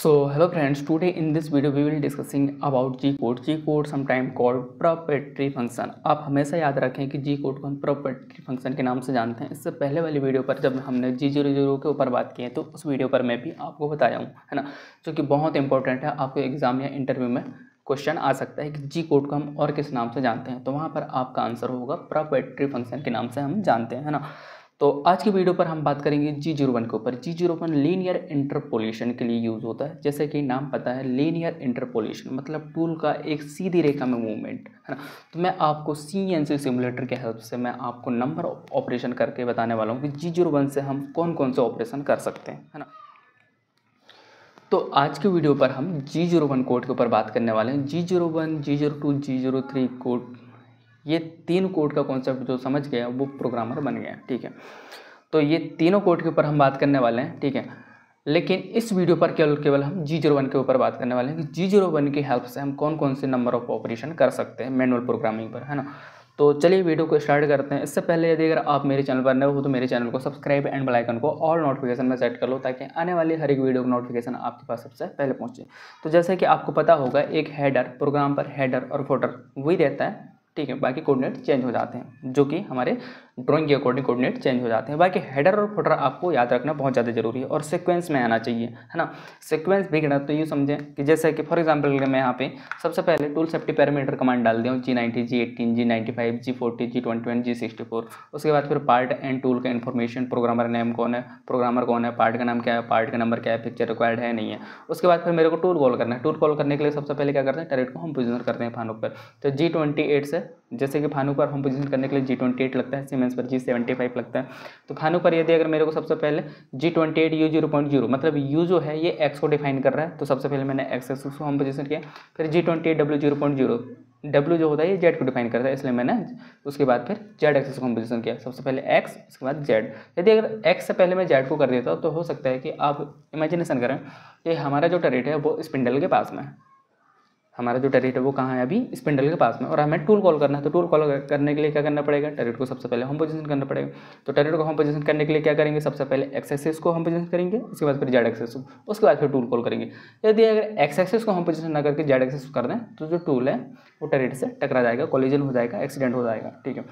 So hello friends, today in this video we will discussing about G code. G code sometime called proprietary function. आप हमेशा याद रखें कि G code को हम proprietary function के नाम से जानते हैं। इससे पहले वाली वीडियो पर जब हमने G00 के ऊपर बात की है तो उस वीडियो पर मैं भी आपको बताया हूँ, है ना, जो कि बहुत इंपॉर्टेंट है। आपको एग्जाम या इंटरव्यू में क्वेश्चन आ सकता है कि G कोड को हम और किस नाम से जानते हैं, तो वहाँ पर आपका आंसर होगा proprietary function के नाम से हम जानते हैं, है ना। तो आज की वीडियो पर हम बात करेंगे G01 के ऊपर। G01 लीनियर इंटरपोलेशन के लिए यूज़ होता है। जैसे कि नाम पता है, लीनियर इंटरपोलेशन मतलब टूल का एक सीधी रेखा में मूवमेंट, है ना। तो मैं आपको CNC सिमुलेटर के हेल्प से मैं आपको नंबर ऑपरेशन करके बताने वाला हूँ कि G01 से हम कौन कौन से ऑपरेशन कर सकते हैं, है ना। तो आज के वीडियो पर हम G01 कोड के ऊपर बात करने वाले हैं। G01, G02, G03 कोड, ये तीन कोड का कॉन्सेप्ट जो समझ गया वो प्रोग्रामर बन गया, ठीक है। तो ये तीनों कोड के ऊपर हम बात करने वाले हैं, ठीक है। लेकिन इस वीडियो पर केवल हम G01 के ऊपर बात करने वाले हैं कि G01 की हेल्प से हम कौन कौन से नंबर ऑफ ऑपरेशन कर सकते हैं मैनुअल प्रोग्रामिंग पर, है ना। तो चलिए वीडियो को स्टार्ट करते हैं। इससे पहले यदि अगर आप मेरे चैनल पर नए हो तो मेरे चैनल को सब्सक्राइब एंड बेल आइकन को ऑल नोटिफिकेशन में सेट कर लो, ताकि आने वाली हर एक वीडियो का नोटिफिकेशन आपके पास सबसे पहले पहुंचे। तो जैसे कि आपको पता होगा, एक हेडर, प्रोग्राम पर हेडर और फुटर वही रहता है, ठीक है। बाकी कोऑर्डिनेट चेंज हो जाते हैं, जो कि हमारे ड्राइंग के अकॉर्डिंग कोऑर्डिनेट चेंज हो जाते हैं। बाकी हेडर और फुटर आपको याद रखना बहुत ज़्यादा जरूरी है और सीक्वेंस में आना चाहिए, है ना। सीक्वेंस भी गिना तो ये समझें कि जैसे कि फॉर एग्जांपल मैं यहाँ पे सबसे पहले टूल सेफ्टी पैरामीटर कमांड डाल दिया हूँ G90, G18, G95, G40, G21, G64। उसके बाद फिर पार्ट एंड टूल का इन्फॉर्मेशन, प्रोग्रामर नेम कौन है, प्रोग्रामर कौन है, पार्ट का नाम क्या है, पार्ट का नंबर क्या है, पिक्चर रिक्वायर्ड है नहीं है। उसके बाद फिर मेरे को टूल कॉल करना है। टूल कॉल करने के लिए सबसे पहले क्या करते हैं, टरेट को हम पोजिशन करते हैं फानुक पर। तो G28 से, जैसे कि फानुक पर हम पोजिशन करने के लिए G28 लगता है, सीमेंस पर G75 लगता है। तो फानुक पर यदि अगर मेरे को सबसे पहले G28 U0.0 मतलब U जो है ये X को डिफाइन कर रहा है, तो सबसे पहले मैंने X एक्सिस को हम पोजिशन किया। फिर G28 W0.0, W जो होता है ये Z को डिफाइन करता है, इसलिए मैंने उसके बाद फिर Z एक्सिस को हम पोजिशन किया। सबसे पहले X, उसके बाद Z। यदि अगर X से पहले मैं Z को कर देता तो हो सकता है कि आप इमेजिनेशन करें कि हमारा जो टरेट है वो स्पिंडल के पास में है। हमारा जो टरेट है वो कहाँ है, अभी स्पिंडल के पास में, और हमें टूल कॉल करना है। तो टूल कॉल करने के लिए क्या करना पड़ेगा, टरेट को सबसे पहले होम पोजीशन करना पड़ेगा। तो टरेट को होम पोजीशन करने के लिए क्या करेंगे, सबसे पहले एक्स एक्सिस को होम पोजीशन करेंगे, उसके बाद फिर जेड एक्सिस को, उसके बाद फिर टूल कॉल करेंगे। यदि अगर एक्स एक्सिस को होम पोजीशन ना करके जेड एक्सिस कर दें तो जो टूल है वो टरेट से टकरा जाएगा, कोलिजन हो जाएगा, एक्सीडेंट हो जाएगा, ठीक है।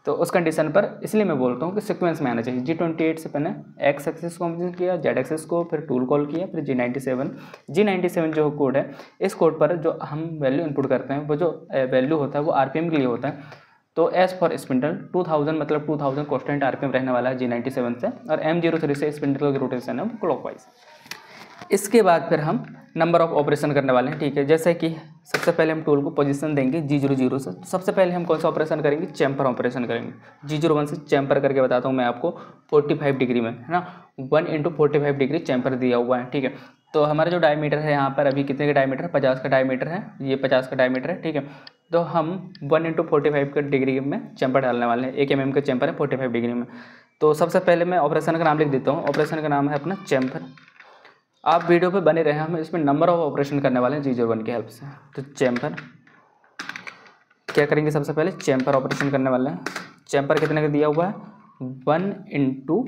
तो उस कंडीशन पर इसलिए मैं बोलता हूँ कि सीक्वेंस में आना चाहिए। G28 से पहले एक्स एक्सिस को पोजीशन किया, जेड एक्सिस को, फिर टूल कॉल किया, फिर G97 जो कोड है, इस कोड पर जो हम वैल्यू इनपुट करते हैं वो जो वैल्यू होता है वो RPM के लिए होता है। तो एस फॉर स्पिंडल 2000 मतलब 2000 कॉन्स्टेंट RPM रहने वाला है G97 से, और M03 से स्पिंडल की रोटेशन है वो क्लॉकवाइज। इसके बाद फिर हम नंबर ऑफ ऑपरेशन करने वाले हैं, ठीक है। जैसे कि सबसे पहले हम टूल को पोजीशन देंगे G00 से। सबसे पहले हम कौन सा ऑपरेशन करेंगे, चैम्पर ऑपरेशन करेंगे। G01 से चैम्पर करके बताता हूँ मैं आपको 45 डिग्री में, है ना। 1 × 45 डिग्री चैम्पर दिया हुआ है, ठीक है। तो हमारा जो डायमीटर है यहाँ पर अभी कितने का डायमीटर है, 50 का डायमीटर है, ये 50 का डायमीटर है, ठीक है। तो हम 1 × 45 का डिग्री में चैम्पर डालने वाले हैं। 1 mm का चैम्पर है 45 डिग्री में। तो सबसे पहले मैं ऑपरेशन का नाम लिख देता हूँ। ऑपरेशन का नाम है अपना चैम्पर। आप वीडियो पे बने रहे, हम इसमें नंबर ऑफ ऑपरेशन करने वाले हैं G01 की हेल्प से। तो चैम्पर क्या करेंगे, सबसे पहले चैम्पर ऑपरेशन करने वाले हैं। चैम्पर कितने का दिया हुआ है, 1 ×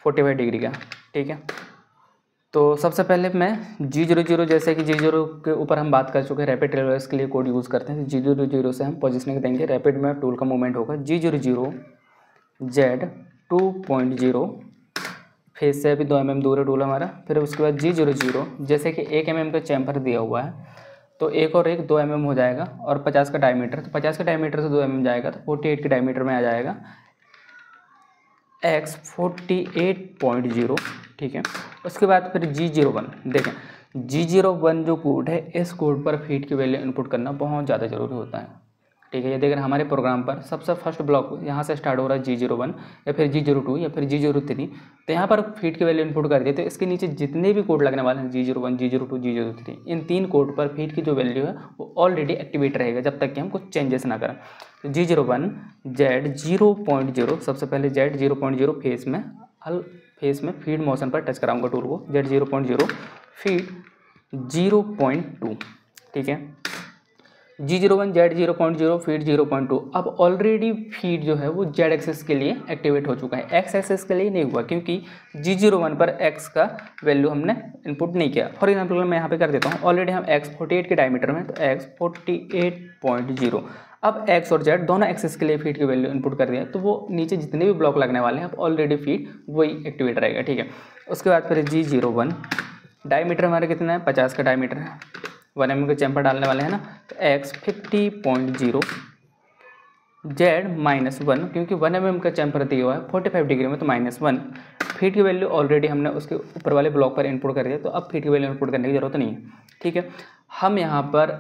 45 डिग्री का, ठीक है। तो सबसे पहले मैं G00, जैसे कि G0 के ऊपर हम बात कर चुके हैं, रैपिड रेलवेज के लिए कोड यूज़ करते हैं। G00 से हम पोजिशनिंग देंगे, रैपिड में टूल का मूवमेंट होगा G00 Z 2.0, फेस से अभी 2 mm दूर है टूल हमारा। फिर उसके बाद G00, जैसे कि 1 mm का चैम्पर दिया हुआ है, तो एक और एक 2 mm हो जाएगा, और 50 का डायमीटर, तो 50 का डायमीटर से 2 mm जाएगा तो 48 के डायमीटर में आ जाएगा X 48.0, ठीक है। उसके बाद फिर G01, देखें G01 जो कोड है, इस कोड पर फीट की वैल्यू इनपुट करना बहुत ज़्यादा ज़रूरी होता है, ठीक है। ये देखिए हमारे प्रोग्राम पर सबसे फर्स्ट ब्लॉक यहाँ से स्टार्ट हो रहा है G01 या फिर G02 या फिर G03, तो यहाँ पर फीट की वैल्यू इनपुट कर दिए। तो इसके नीचे जितने भी कोड लगने वाले हैं G01, G02, G03, इन तीन कोड पर फीट की जो वैल्यू है वो ऑलरेडी एक्टिवेट रहेगा जब तक कि हम कुछ चेंजेस ना करें। तो G01 Z 0.0, सबसे पहले Z 0.0 फेस में फीड मोशन पर टच कराऊंगा टूल को, Z 0.0 फीड 0.2, ठीक है। G01 Z 0.0 feed 0.2। अब ऑलरेडी फीड जो है वो Z एक्सिस के लिए एक्टिवेट हो चुका है, X एक्सिस के लिए नहीं हुआ क्योंकि G01 पर X का वैल्यू हमने इनपुट नहीं किया। फॉर एग्जाम्पल मैं यहाँ पे कर देता हूँ, ऑलरेडी हम X 48 के डायमीटर में, तो X 48.0। अब X और Z दोनों एक्सिस के लिए फीड की वैल्यू इनपुट कर दिया, तो वो नीचे जितने भी ब्लॉक लगने वाले हैं अब ऑलरेडी फीड वही एक्टिवेट रहेगा, ठीक है। उसके बाद फिर G01 डायमीटर हमारा कितना है, 50 का डायमीटर है, 1 mm का चैम्पर डालने वाले हैं ना, तो X 50.0 Z -1, क्योंकि 1 mm का चैम्पर दिया हुआ है 45 डिग्री में, तो -1। फीड की वैल्यू ऑलरेडी हमने उसके ऊपर वाले ब्लॉक पर इनपुट कर दिया, तो अब फीड की वैल्यू इनपुट करने की जरूरत नहीं है, ठीक है। हम यहाँ पर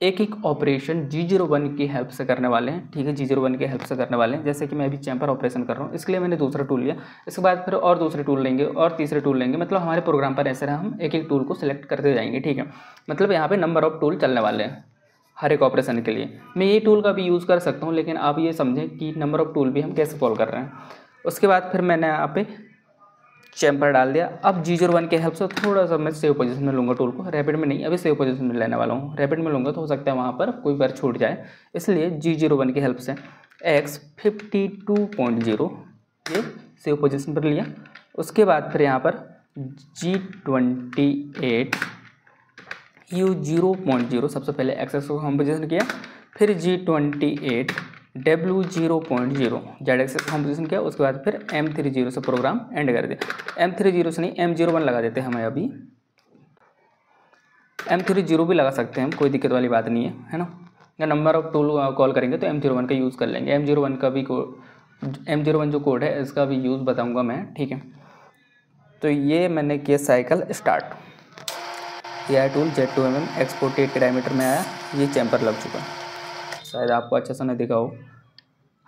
एक एक ऑपरेशन G01 की हेल्प से करने वाले हैं, ठीक है, G01 की हेल्प से करने वाले हैं। जैसे कि मैं अभी चैम्पर ऑपरेशन कर रहा हूँ, इसके लिए मैंने दूसरा टूल लिया, इसके बाद फिर और दूसरे टूल लेंगे और तीसरे टूल लेंगे, मतलब हमारे प्रोग्राम पर ऐसे हम एक एक टूल को सिलेक्ट करते जाएंगे, ठीक है। मतलब यहाँ पे नंबर ऑफ टूल चलने वाले हैं हर एक ऑपरेशन के लिए। मैं ये टूल का भी यूज़ कर सकता हूँ, लेकिन आप ये समझें कि नंबर ऑफ टूल भी हम कैसे कॉल कर रहे हैं। उसके बाद फिर मैंने यहाँ पे चैम्पर डाल दिया। अब G01 के हेल्प से थोड़ा सा मैं सेव पोजीशन में लूँगा टूल को, रैपिड में नहीं, अभी सेव पोजीशन में लेने वाला हूँ। रैपिड में लूँगा तो हो सकता है वहाँ पर कोई बार छूट जाए, इसलिए G01 की हेल्प से X 52.0 ये सेव पोजीशन पर लिया। उसके बाद फिर यहाँ पर G28 U 0.0 सबसे पहले X एक्सिस को हम पोजीशन किया, फिर G28 W 0.0 Z एक्सिस को हम पोजीशन किया। उसके बाद फिर M30 से प्रोग्राम एंड कर दिया। M30 से नहीं, M01 लगा देते हैं, हमें अभी M30 भी लगा सकते हैं हम, कोई दिक्कत वाली बात नहीं है ना। या नंबर ऑफ टूल कॉल करेंगे तो M01 का यूज़ कर लेंगे। M01 का भी M01 जो कोड है इसका भी यूज़ बताऊँगा मैं, ठीक है। तो ये मैंने किया साइकिल स्टार्ट, यह टूल Z2mm X 48 के डायमीटर में आया, ये चैम्पर लग चुका है, शायद आपको अच्छा सा नहीं दिखा हो।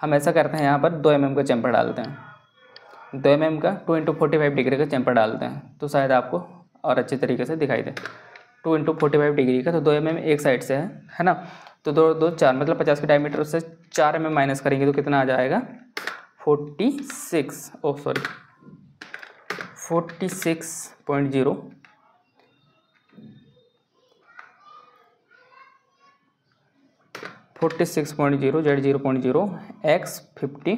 हम ऐसा करते हैं, यहाँ पर 2 mm का चैम्पर डालते हैं, 2 mm का 2 × 45 डिग्री का चैम्पर डालते हैं, तो शायद आपको और अच्छे तरीके से दिखाई दे। 2 × 45 डिग्री का, तो 2 mm एक साइड से है ना, तो 2 2 4 मतलब 50 के डायमीटर से 4 mm माइनस करेंगे तो कितना आ जाएगा 46, 46.0 46.0 Z 0.0 X 50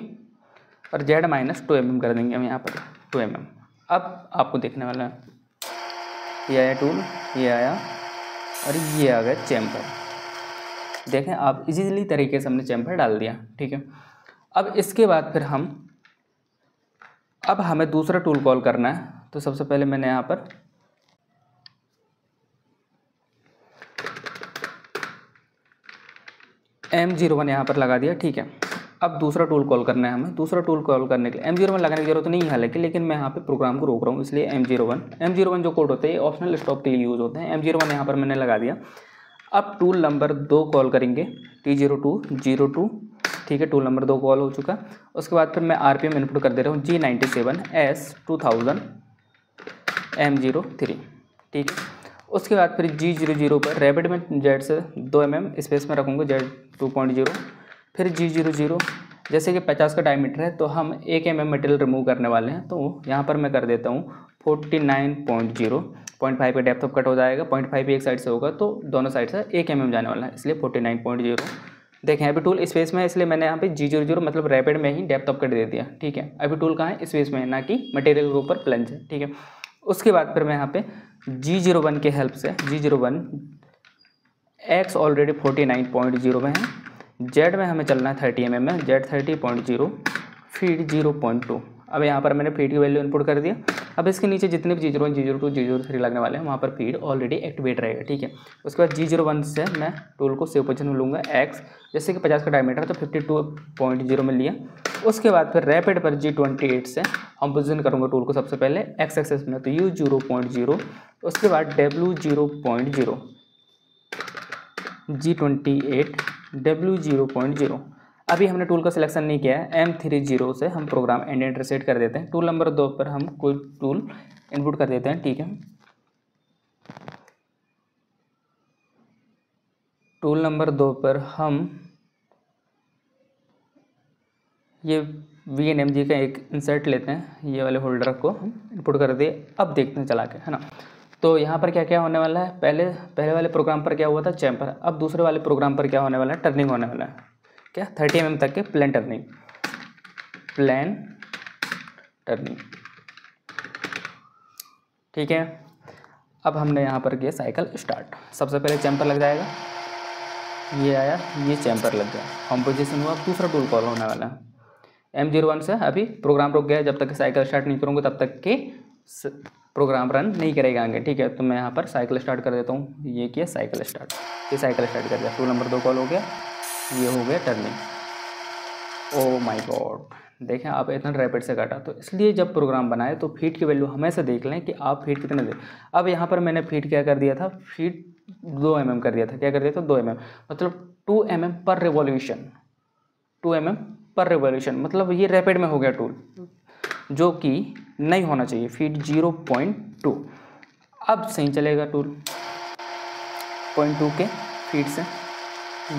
और Z -2 mm कर देंगे हम यहाँ पर 2 mm। अब आपको देखने वाला है, ये आया टूल, ये आया और ये आ गया चैम्पर। देखें आप, इजीली तरीके से हमने चैम्पर डाल दिया, ठीक है। अब इसके बाद फिर अब हमें दूसरा टूल कॉल करना है, तो सबसे पहले मैंने यहाँ पर M01 यहाँ पर लगा दिया, ठीक है। अब दूसरा टूल कॉल करना है हमें। दूसरा टूल कॉल करने के लिए M01 लगाने की जरूरत नहीं है हालांकि, लेकिन मैं यहाँ पे प्रोग्राम को रोक रहा हूँ, इसलिए M01 जो कोड होते हैं ये ऑप्शनल स्टॉप के लिए यूज़ होते हैं। M01 यहाँ पर मैंने लगा दिया। अब टूल नंबर 2 कॉल करेंगे, T02, ठीक है, टूल नंबर 2 कॉल हो चुका। उसके बाद फिर मैं RPM इनपुट कर दे रहा हूँ G97 S 2000 M03, ठीक है। उसके बाद फिर G00 पर रैपिड में Z से 2 mm स्पेस में रखूँगा Z 2.0, फिर G00 जैसे कि 50 का डायमीटर है तो हम 1 mm मटेरियल रिमूव करने वाले हैं, तो यहाँ पर मैं कर देता हूँ 49.0, 0.5 का डेप्थ ऑफ कट हो जाएगा, 0.5 एक साइड से होगा तो दोनों साइड से 1 mm जाने वाला है, इसलिए 49.0। देखें अभी टूल स्पेस में है, इसलिए मैंने यहाँ पे G00 मतलब रैपिड में ही डेप्थ ऑफ कट दे दिया, ठीक है। अभी टूल कहाँ है, स्पेस में है, ना कि मटेरियल के ऊपर प्लंज है, ठीक है। उसके बाद फिर मैं यहाँ पे G01 के हेल्प से G01 X ऑलरेडी 49.0 में है, Z में हमें चलना है 30 mm में, Z 30.0 फीड 0.2। अब यहाँ पर मैंने फीड की वैल्यू इनपुट कर दिया। अब इसके नीचे जितने भी G01, G02, G03 लगने वाले हैं वहाँ पर फीड ऑलरेडी एक्टिवेट रहेगा, ठीक है। उसके बाद G01 से मैं टूल को सेव पोजीशन में लूँगा X, जैसे कि 50 का डायमीटर है तो 52.0 में लिया। उसके बाद फिर रैपिड पर G28 से हम पोजीशन करूँगा टूल को सबसे पहले X एक्सिस में, तो U 0.0, उसके बाद W 0.0, G28 W 0.0। अभी हमने टूल का सिलेक्शन नहीं किया है, M30 से हम प्रोग्राम एंड एंटर सेट कर देते हैं। टूल नंबर 2 पर हम कोई टूल इनपुट कर देते हैं, ठीक है। टूल नंबर 2 पर हम ये VNMG का एक इंसर्ट लेते हैं, ये वाले होल्डर को हम इनपुट कर दिए। अब देखते हैं चला के, है ना। तो यहाँ पर क्या क्या होने वाला है, पहले वाले प्रोग्राम पर क्या हुआ था, चैम्पर। अब दूसरे वाले प्रोग्राम पर क्या होने वाला है, टर्निंग होने वाला है। क्या 30 mm तक के प्लेन टर्निंग, ठीक है। अब हमने यहाँ पर किया साइकिल स्टार्ट। सबसे पहले चैम्पर लग जाएगा, ये आया, ये चैम्पर लग गया, कंपोजिशन हुआ। अब दूसरा टूल कॉल होने वाला है। M01 से अभी प्रोग्राम रुक गया, जब तक साइकिल स्टार्ट नहीं करूँगा तब तक कि प्रोग्राम रन नहीं करेगा आगे, ठीक है। तो मैं यहाँ पर साइकिल स्टार्ट कर देता हूँ, ये किया साइकिल स्टार्ट, ये साइकिल स्टार्ट कर दिया। टूल नंबर 2 कॉल हो गया, ये हो गया टर्निंग। ओ माय गॉड, देखें आप इतना रैपिड से काटा। तो इसलिए जब प्रोग्राम बनाए तो फीट की वैल्यू हमेशा देख लें कि आप फीट कितने दे। अब यहाँ पर मैंने फीट क्या कर दिया था, फीट 2 mm कर दिया था। क्या कर दिया था, 2 mm, मतलब 2 mm पर रिवॉल्यूशन, 2 mm पर रिवॉल्यूशन, मतलब ये रैपिड में हो गया टूल, जो कि नहीं होना चाहिए। फीट 0.2। अब सही चलेगा टूल 0.2 के फीट से।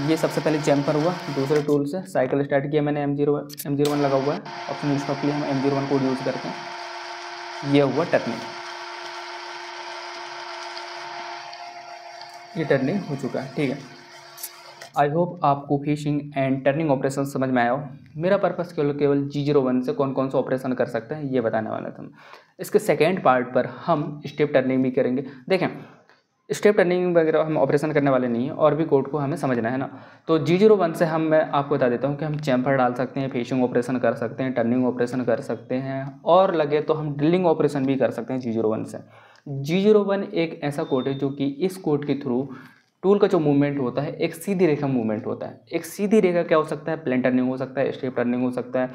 ये सबसे पहले चैम्पर हुआ, दूसरे टूल से साइकिल स्टार्ट किया मैंने। M01 लगा हुआ है, ऑप्शन स्टॉप के लिए हम M01 कोड यूज़ करते हैं। ये हुआ टर्निंग, ये टर्निंग हो चुका है, ठीक है। आई होप आपको फिशिंग एंड टर्निंग ऑपरेशन समझ में आया हो। मेरा पर्पस केवल G01 से कौन कौन सा ऑपरेशन कर सकते हैं ये बताने वाला था। इसके सेकेंड पार्ट पर हम स्टेप टर्निंग भी करेंगे। देखें, स्टेप टर्निंग वगैरह हम ऑपरेशन करने वाले नहीं है, और भी कोड को हमें समझना है ना। तो G01 से मैं आपको बता देता हूँ कि हम चैम्पर डाल सकते हैं, फिशिंग ऑपरेशन कर सकते हैं, टर्निंग ऑपरेशन कर सकते हैं, और लगे तो हम ड्रिलिंग ऑपरेशन भी कर सकते हैं G01 से। G01 एक ऐसा कोड है जो कि इस कोड के थ्रू टूल का जो मूवमेंट होता है एक सीधी रेखा मूवमेंट होता है। एक सीधी रेखा क्या हो सकता है, प्लेन टर्निंग हो सकता है, स्टेप टर्निंग हो सकता है,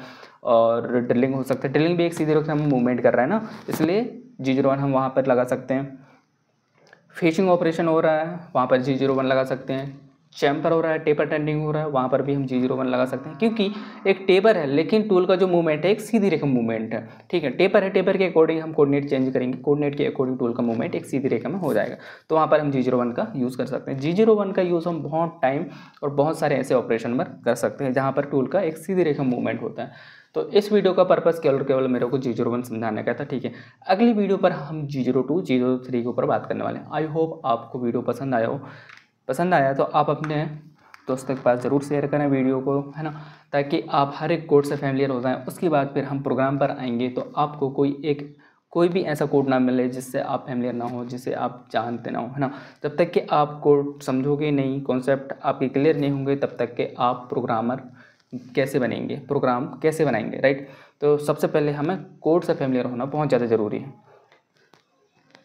और ड्रिलिंग हो सकता है। ड्रिलिंग भी एक सीधी रेखा में मूवमेंट कर रहा है ना, इसलिए G01 हम वहाँ पर लगा सकते हैं। फिशिंग ऑपरेशन हो रहा है, वहाँ पर G01 लगा सकते हैं। चैम्पर हो रहा है, टेपर टर्निंग हो रहा है, वहाँ पर भी हम G01 लगा सकते हैं, क्योंकि एक टेपर है लेकिन टूल का जो मूवमेंट है एक सीधी रेखा मूवमेंट है, ठीक है। टेपर है, टेपर के अकॉर्डिंग हम कोऑर्डिनेट चेंज करेंगे, कोऑर्डिनेट के अकॉर्डिंग टूल का मूवमेंट एक सीधी रेखा में हो जाएगा। तो वहाँ पर हम G01 का यूज़ कर सकते हैं। G01 का यूज़ हम बहुत टाइम और बहुत सारे ऐसे ऑपरेशन पर कर सकते हैं जहाँ पर टूल का एक सीधी रेखा मूवमेंट होता है। तो इस वीडियो का पर्पस केवल मेरे को G01 समझाने का था, ठीक है। अगली वीडियो पर हम G02, G03 के ऊपर बात करने वाले हैं। आई होप आपको वीडियो पसंद आया हो। पसंद आया तो आप अपने दोस्तों के पास ज़रूर शेयर करें वीडियो को, है ना, ताकि आप हर एक कोड से फैमिलियर हो जाएं। उसके बाद फिर हम प्रोग्राम पर आएंगे तो आपको कोई भी ऐसा कोड ना मिले जिससे आप फैमिलियर ना हो, जिसे आप जानते ना हो, है ना। जब तक कि आप कोड समझोगे नहीं, कॉन्सेप्ट आपके क्लियर नहीं होंगे, तब तक कि आप प्रोग्रामर कैसे बनेंगे, प्रोग्राम कैसे बनाएंगे, राइट। तो सबसे पहले हमें कोड से फैमिलियर होना बहुत ज़्यादा ज़रूरी है।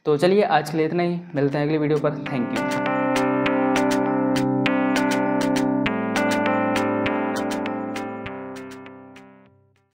तो चलिए आज के लिए इतना ही, मिलते हैं अगली वीडियो पर। Thank you.